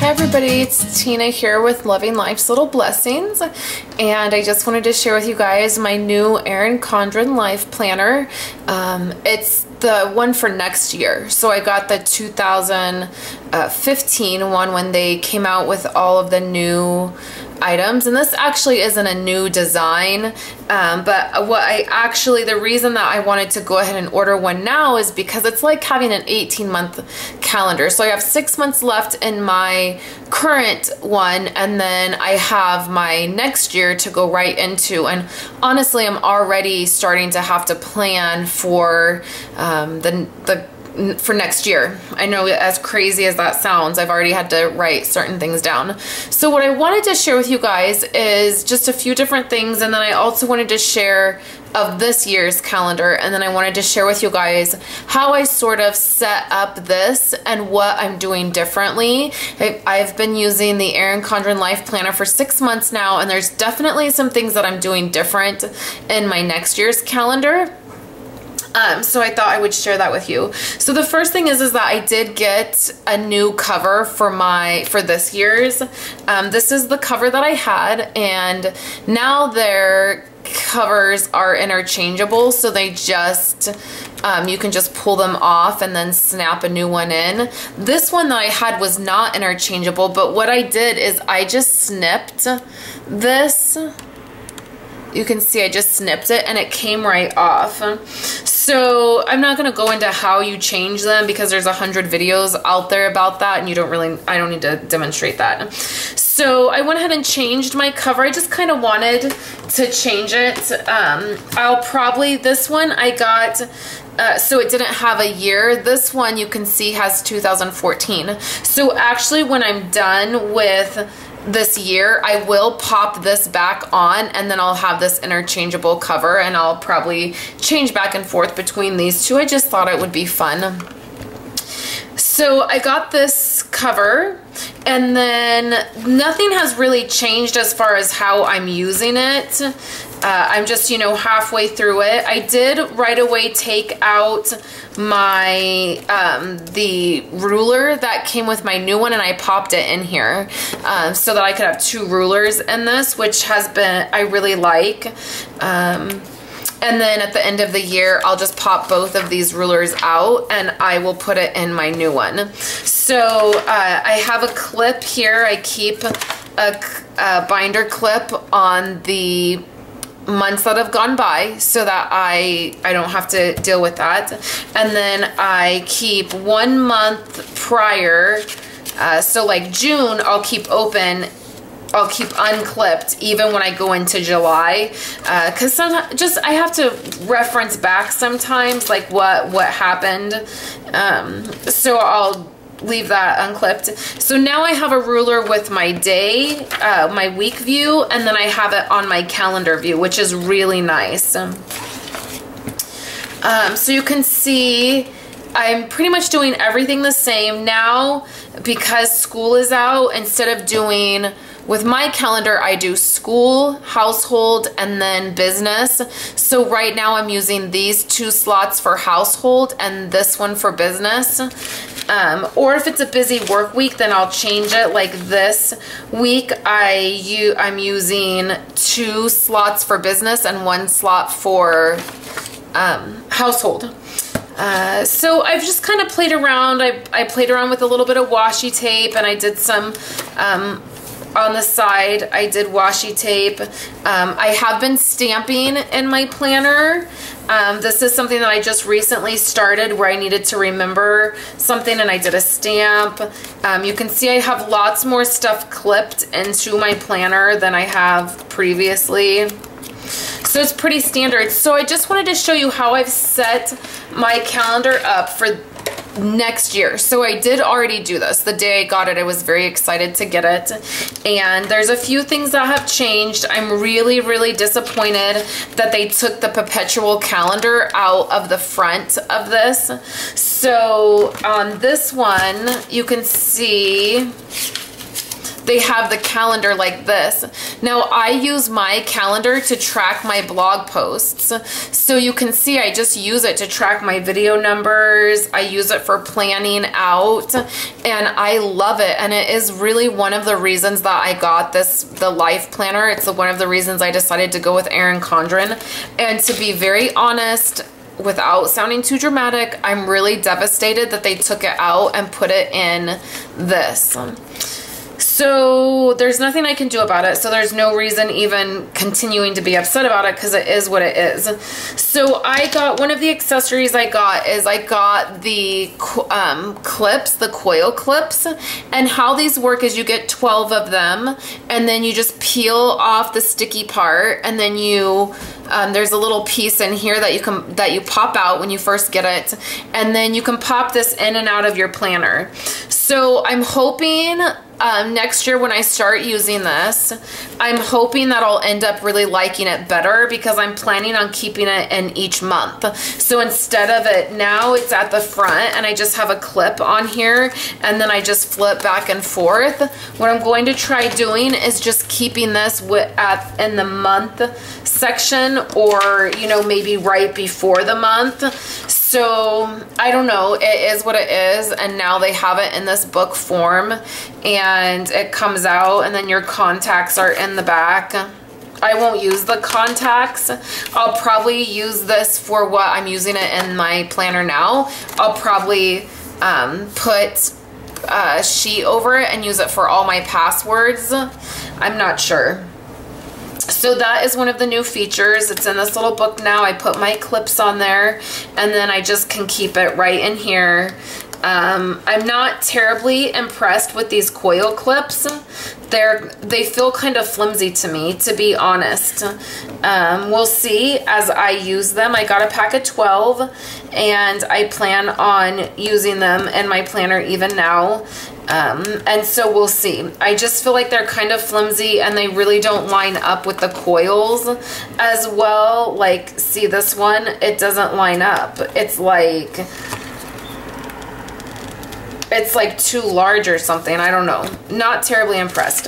Hi everybody, it's Tina here with Loving Life's Little Blessings, and I just wanted to share with you guys my new Erin Condren Life Planner. It's the one for next year. So I got the 2015 one when they came out with all of the new items, and this actually isn't a new design, but the reason that I wanted to go ahead and order one now is because it's like having an 18-month calendar. So I have 6 months left in my current one, and then I have my next year to go right into, and honestly I'm already starting to have to plan for for next year. I know, as crazy as that sounds, I've already had to write certain things down. So what I wanted to share with you guys is just a few different things, and then I also wanted to share of this year's calendar, and then I wanted to share with you guys how I sort of set up this and what I'm doing differently. I've been using the Erin Condren Life Planner for 6 months now, and there's definitely some things that I'm doing different in my next year's calendar. So I thought I would share that with you. So the first thing is that I did get a new cover for this year's. This is the cover that I had, and now their covers are interchangeable, so they just you can just pull them off and then snap a new one in. This one that I had was not interchangeable, but what I did is I just snipped this. You can see I just snipped it and it came right off. So I'm not gonna go into how you change them because there's 100 videos out there about that, and I don't need to demonstrate that. So I went ahead and changed my cover. I just kind of wanted to change it. This one I got, so it didn't have a year. This one you can see has 2014. So actually when I'm done with this year, I will pop this back on, and then I'll have this interchangeable cover, and I'll probably change back and forth between these two. I just thought it would be fun. So I got this cover, and then nothing has really changed as far as how I'm using it. I'm just, halfway through it. I did right away take out my the ruler that came with my new one, and I popped it in here so that I could have 2 rulers in this, which I really like. And then at the end of the year, I'll just pop both of these rulers out, and I will put it in my new one. So I have a clip here. I keep a binder clip on the months that have gone by so that I don't have to deal with that. And then I keep 1 month prior, so like June, I'll keep open. I'll keep unclipped even when I go into July, because sometimes I have to reference back sometimes, like what happened. So I'll leave that unclipped. So now I have a ruler with my day, my week view, and then I have it on my calendar view, which is really nice. So you can see I'm pretty much doing everything the same now because school is out. Instead of doing, with my calendar, I do school, household, and then business. So right now I'm using these 2 slots for household and this one for business. Or if it's a busy work week, then I'll change it. Like this week, I'm using 2 slots for business and 1 slot for household. So I've just kind of played around. I played around with a little bit of washi tape, and I did some on the side. I did washi tape. I have been stamping in my planner. This is something that I just recently started where I needed to remember something, and I did a stamp. You can see I have lots more stuff clipped into my planner than I have previously. So it's pretty standard. So I just wanted to show you how I've set my calendar up for next year. So I did already do this. The day I got it, I was very excited to get it. And there's a few things that have changed. I'm really, really disappointed that they took the perpetual calendar out of the front of this. So on this one, you can see they have the calendar like this. Now I use my calendar to track my blog posts. So you can see I just use it to track my video numbers. I use it for planning out, and I love it. And it is really one of the reasons that I got the life planner. It's one of the reasons I decided to go with Erin Condren. And to be very honest, without sounding too dramatic, I'm really devastated that they took it out and put it in this. So there's nothing I can do about it. So there's no reason even continuing to be upset about it, because it is what it is. So I got, one of the accessories I got is I got the clips, the coil clips. And how these work is you get 12 of them, and then you just peel off the sticky part, and then you there's a little piece in here that you pop out when you first get it, and then you can pop this in and out of your planner. So I'm hoping next year when I start using this, I'm hoping that I'll end up really liking it better, because I'm planning on keeping it in each month. So instead of it now, it's at the front and I just have a clip on here, and then I just flip back and forth. What I'm going to try doing is just keeping this in the month section, or you know, maybe right before the month. So I don't know, it is what it is, and now they have it in this book form, and it comes out, and then your contacts are in the back. I won't use the contacts. I'll probably use this for what I'm using it in my planner now. I'll probably put a sheet over it and use it for all my passwords. I'm not sure. So that is one of the new features. It's in this little book now. I put my clips on there, and then I just can keep it right in here. I'm not terribly impressed with these coil clips. They feel kind of flimsy to me, to be honest. We'll see as I use them. I got a pack of 12, and I plan on using them in my planner even now. And so we'll see. I just feel like they're kind of flimsy, and they really don't line up with the coils as well. Like, see this one? It doesn't line up. It's like too large or something. I don't know. Not terribly impressed.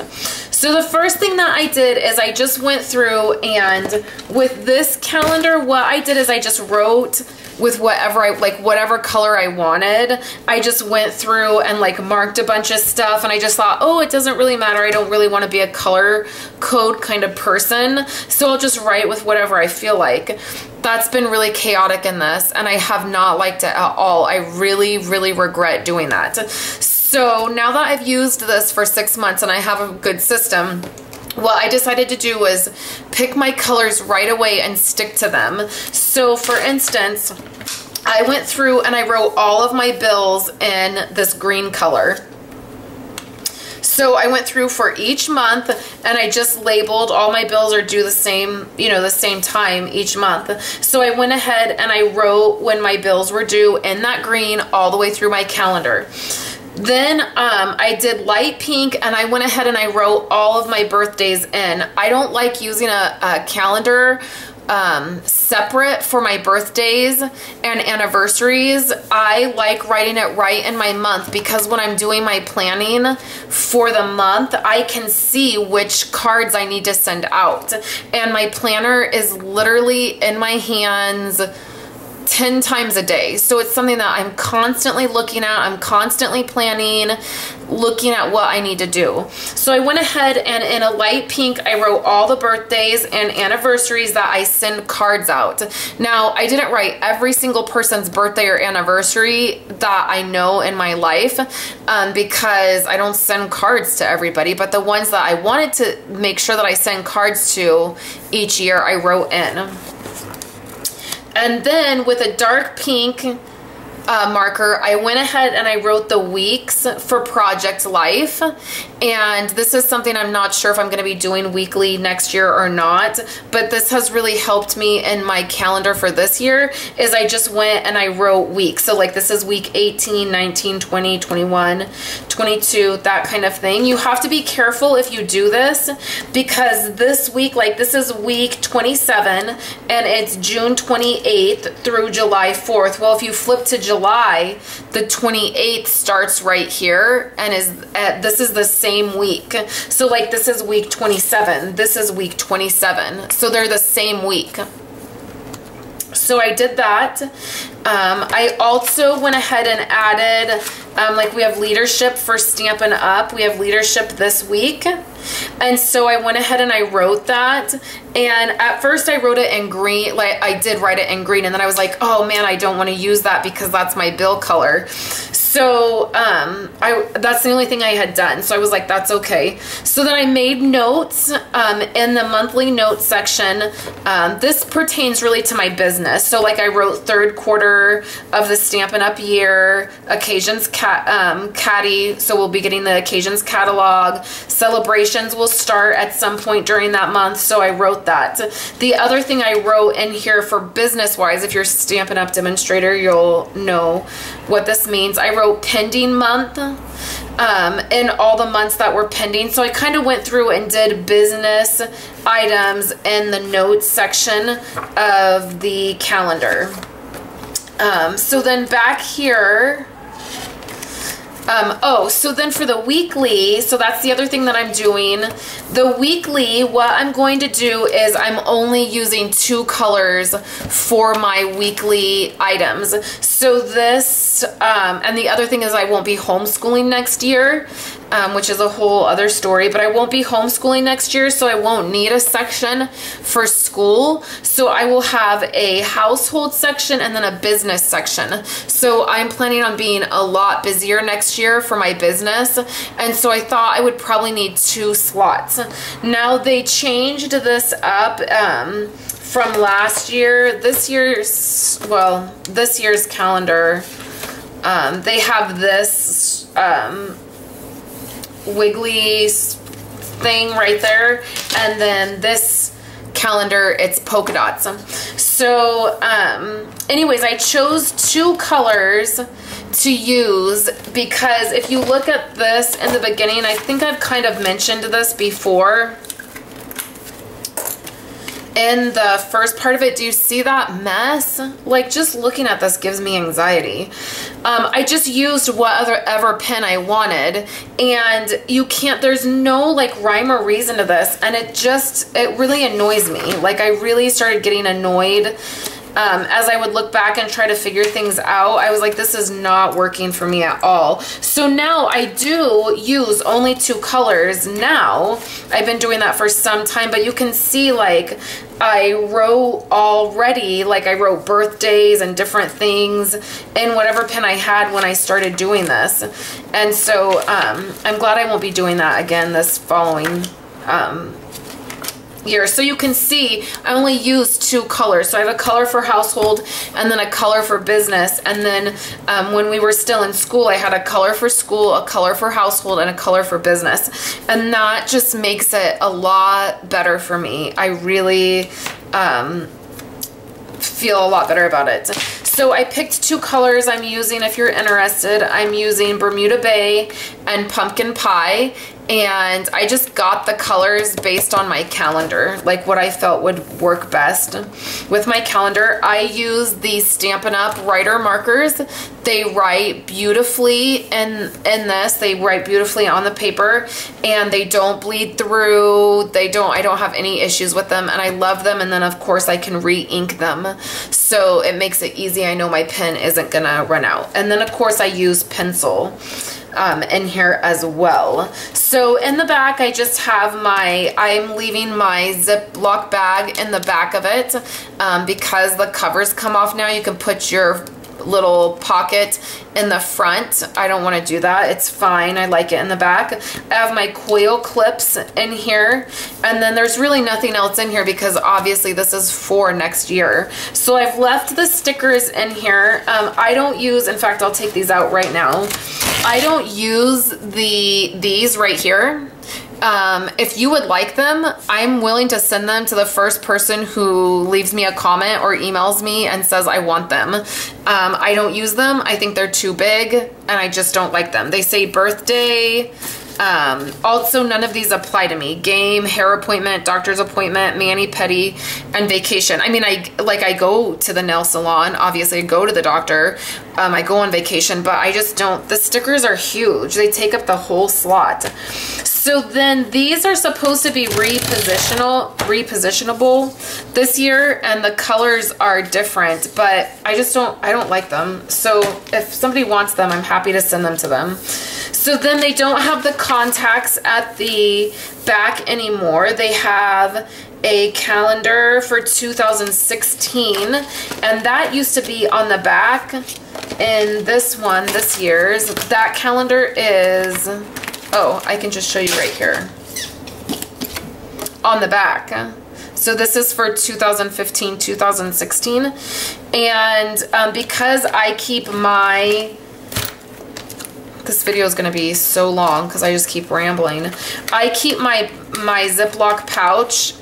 So the first thing that I did is I just went through, and with this calendar, what I did is I just wrote with whatever color I wanted. I just went through and like marked a bunch of stuff, and I just thought, oh, it doesn't really matter. I don't really want to be a color code kind of person, so I'll just write with whatever I feel like. That's been really chaotic in this, and I have not liked it at all. I really, really regret doing that. So now that I've used this for 6 months and I have a good system, what I decided to do was pick my colors right away and stick to them. So for instance, I went through and I wrote all of my bills in this green color. So I went through for each month, and I just labeled all my bills are due the same, you know, the same time each month. So I went ahead and I wrote when my bills were due in that green all the way through my calendar. Then I did light pink, and I went ahead and I wrote all of my birthdays in. I don't like using a calendar separate for my birthdays and anniversaries. I like writing it right in my month, because when I'm doing my planning for the month, I can see which cards I need to send out. And my planner is literally in my hands 10 times a day. So it's something that I'm constantly looking at. I'm constantly planning, looking at what I need to do. So I went ahead and in a light pink, I wrote all the birthdays and anniversaries that I send cards out. Now, I didn't write every single person's birthday or anniversary that I know in my life, because I don't send cards to everybody, but the ones that I wanted to make sure that I send cards to each year, I wrote in. And then with a dark pink marker, I went ahead and I wrote the weeks for Project Life. And this is something I'm not sure if I'm going to be doing weekly next year or not, but this has really helped me in my calendar for this year, is I just went and I wrote weeks. So like this is week 18, 19, 20, 21, 22, that kind of thing. You have to be careful if you do this, because this week, like this is week 27 and it's June 28th through July 4th. Well, if you flip to July, the 28th starts right here and this is the same same week. So like this is week 27, this is week 27. So they're the same week. So I did that. I also went ahead and added, like we have leadership for Stampin' Up. We have leadership this week. And so I went ahead and I wrote that. And at first I wrote it in green, like I did write it in green. And then I was like, oh man, I don't want to use that because that's my bill color. So that's the only thing I had done. So I was like, that's okay. So then I made notes in the monthly notes section. This pertains really to my business. So like I wrote third quarter of the Stampin' Up year, occasions Caddy. So we'll be getting the occasions catalog. Celebrations will start at some point during that month. So I wrote that. The other thing I wrote in here for business wise, if you're Stampin' Up demonstrator, you'll know what this means. I wrote pending month in all the months that were pending. So I kind of went through and did business items in the notes section of the calendar. So then back here, so then for the weekly, so that's the other thing that I'm doing. The weekly, what I'm going to do is I'm only using 2 colors for my weekly items. So this, and the other thing is I won't be homeschooling next year, which is a whole other story, but I won't be homeschooling next year, so I won't need a section for school. So I will have a household section and then a business section. So I'm planning on being a lot busier next year for my business, and so I thought I would probably need 2 slots. Now they changed this up from last year. This year's calendar, they have this wiggly thing right there, and then this calendar, it's polka dots. So anyways, I chose 2 colors to use because if you look at this in the beginning, I think I've kind of mentioned this before in the first part of it. Do you see that mess? Like, just looking at this gives me anxiety. I just used whatever pen I wanted, and you can't, there's no like rhyme or reason to this, and it really annoys me. Like, I really started getting annoyed as I would look back and try to figure things out. I was like, this is not working for me at all. So now I do use only 2 colors now. I've been doing that for some time, but you can see like I wrote already, like I wrote birthdays and different things in whatever pen I had when I started doing this. And so I'm glad I won't be doing that again this following year. So you can see I only used 2 colors. So I have a color for household and then a color for business. And then when we were still in school, I had a color for school, a color for household, and a color for business. And that just makes it a lot better for me. I really feel a lot better about it. So I picked 2 colors I'm using. If you're interested, I'm using Bermuda Bay and Pumpkin Pie. And I just got the colors based on my calendar, like what I felt would work best with my calendar. I use the Stampin' Up writer markers. They write beautifully in this. They write beautifully on the paper, and they don't bleed through. I don't have any issues with them, and I love them. And then of course I can re-ink them, so it makes it easy. I know my pen isn't gonna run out. And then of course I use pencil in here as well. So in the back, I just have I'm leaving my Ziploc bag in the back of it because the covers come off now. You can put your little pocket in the front. I don't want to do that. It's fine. I like it in the back. I have my Coil Clips in here, and then there's really nothing else in here because obviously this is for next year. So I've left the stickers in here. I don't use, in fact, I'll take these out right now. I don't use these right here. If you would like them, I'm willing to send them to the first person who leaves me a comment or emails me and says I want them. I don't use them. I think they're too big and I just don't like them. They say birthday, Also, none of these apply to me. Game, hair appointment, doctor's appointment, mani-pedi, and vacation. I mean, I go to the nail salon. Obviously, I go to the doctor. I go on vacation, but I just don't. The stickers are huge. They take up the whole slot. So then these are supposed to be repositionable this year, and the colors are different, but I don't like them. So if somebody wants them, I'm happy to send them to them. So then they don't have the contacts at the back anymore. They have a calendar for 2016, and that used to be on the back. In this one, this year's, that calendar is, oh, I can just show you right here on the back. So this is for 2015, 2016. And because I keep my, this video is going to be so long because I just keep rambling. I keep my Ziploc pouch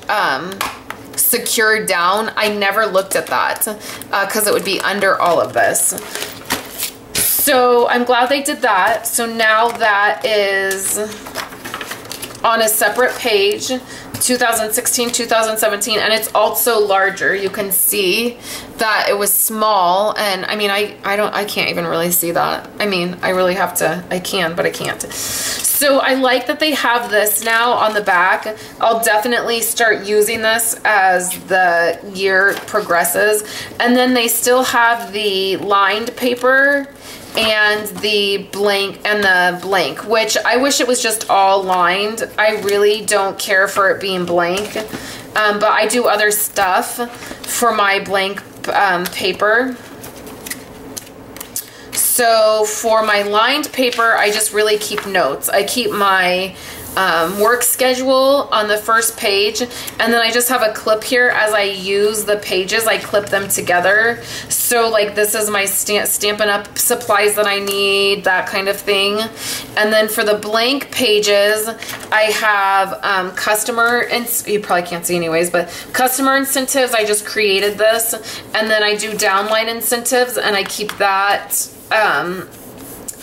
secured down. I never looked at that because it would be under all of this. So I'm glad they did that. So now that is on a separate page, 2016, 2017, and it's also larger. You can see that it was small, and I mean, I can't even really see that. I mean, I really have to, I can, but I can't. So I like that they have this now on the back. I'll definitely start using this as the year progresses. And then they still have the lined paper and the blank, which I wish it was just all lined. I really don't care for it being blank, but I do other stuff for my blank paper. So for my lined paper, I just really keep notes. I keep my work schedule on the first page, and then I just have a clip here. As I use the pages, I clip them together. So like this is my Stampin' Up supplies that I need, that kind of thing. And then for the blank pages, I have customer, and you probably can't see anyways, but customer incentives. I just created this, and then I do downline incentives, and I keep that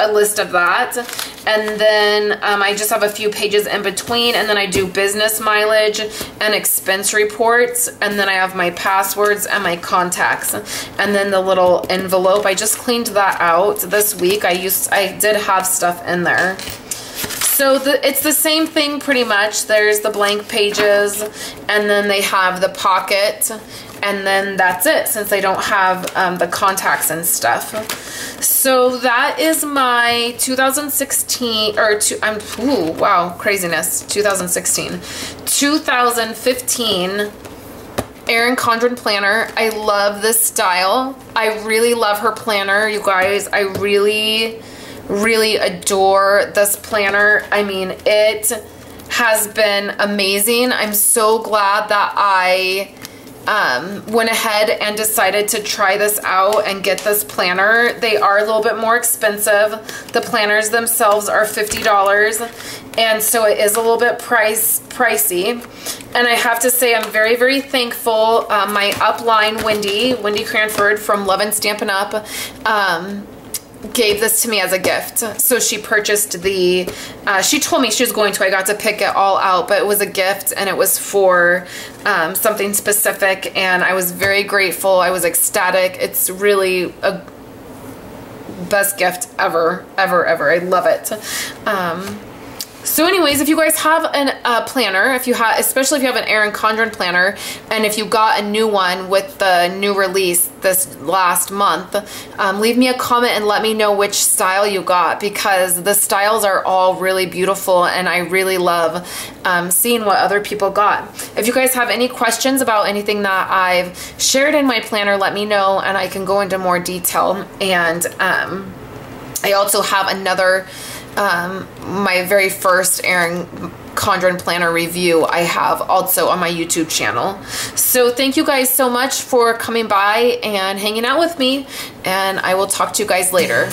a list of that. And then I just have a few pages in between, and then I do business mileage and expense reports, and then I have my passwords and my contacts, and then the little envelope. I just cleaned that out this week. I did have stuff in there. So it's the same thing pretty much. There's the blank pages, and then they have the pocket, and then that's it, since they don't have the contacts and stuff. So that is my 2016, or wow, craziness, 2016. 2015 Erin Condren planner. I love this style. I really love her planner, you guys. I really adore this planner. I mean, it has been amazing. I'm so glad that I went ahead and decided to try this out and get this planner. They are a little bit more expensive. The planners themselves are $50, and so it is a little bit pricey. And I have to say, I'm very thankful. My upline, Wendy Cranford from Love and Stampin' Up, gave this to me as a gift. So she purchased the, she told me she was going to, I got to pick it all out, but it was a gift, and it was for something specific, and I was very grateful. I was ecstatic. It's really a best gift ever. I love it. So anyways, if you guys have a planner, especially if you have an Erin Condren planner, and if you got a new one with the new release this last month, leave me a comment and let me know which style you got, because the styles are all really beautiful, and I really love seeing what other people got. If you guys have any questions about anything that I've shared in my planner, let me know, and I can go into more detail. And I also have another, my very first Erin Condren planner review I have also on my YouTube channel. So thank you guys so much for coming by and hanging out with me, and I will talk to you guys later.